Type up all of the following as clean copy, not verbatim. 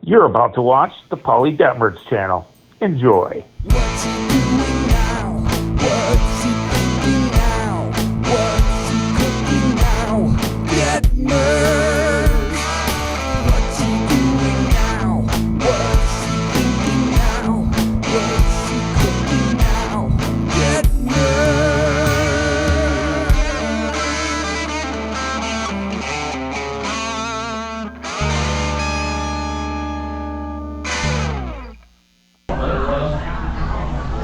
You're about to watch the Polly Detmers channel. Enjoy. What's he doing now? What's he thinking now? What's he cooking now? Detmers! What's he doing now? What's he thinking now? What's he cooking now? Detmers!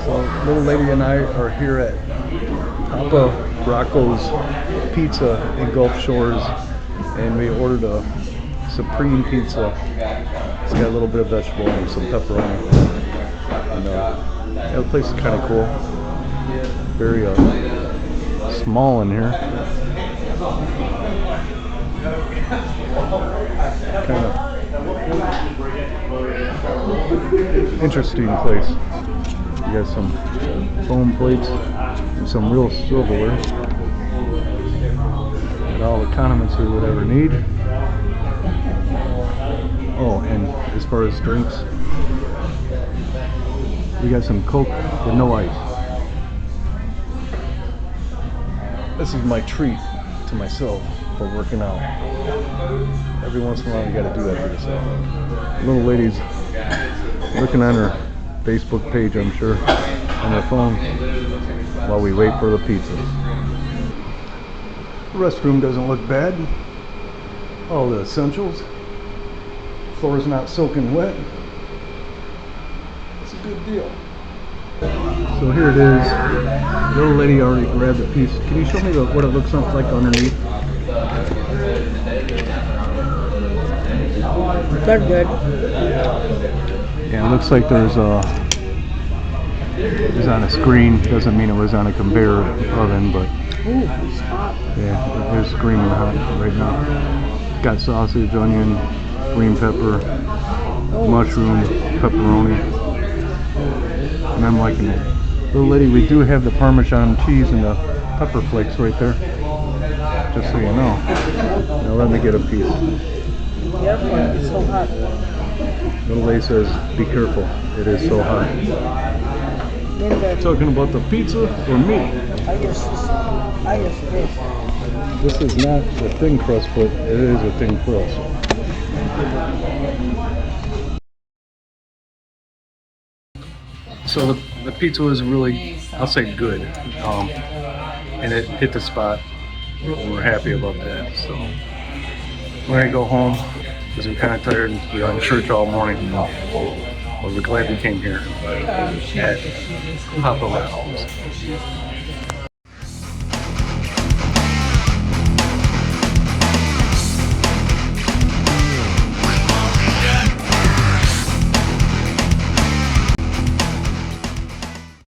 So, little lady and I are here at Papa Rocco's Pizza in Gulf Shores, and we ordered a supreme pizza. It's got a little bit of vegetable and some pepperoni. And yeah, the place is kind of cool. Very small in here. Kind of interesting place. You got some foam plates and some real silverware. Got all the condiments we would ever need. Oh, and as far as drinks, we got some Coke with no ice. This is my treat to myself for working out. Every once in a while you gotta do that for yourself. Little lady's looking on her Facebook page, I'm sure, on their phone while we wait for the pizza. The restroom doesn't look bad. All the essentials. Floor's not soaking wet. It's a good deal. So here it is. The little lady already grabbed a piece. Can you show me what it looks like underneath? They're good. Yeah, it looks like there's it was on a screen. Doesn't mean it was on a conveyor oven, but Ooh, it's hot. yeah, they're screaming hot right now. Got sausage, onion, green pepper, mushroom, pepperoni, and I'm liking it. Little lady, we do have the Parmesan cheese and the pepper flakes right there, just so you know. Now let me get a piece. Yep, it's so hot. Little lady says, be careful, it is so hot. Talking about the pizza or me? I guess this. This is not a thin crust, but it is a thin crust. So the pizza was really, I'll say good, and it hit the spot, and we're happy about that. So we're gonna go home because we're kind of tired and we were in church all morning. But we're glad we came here at Papa Rocco's.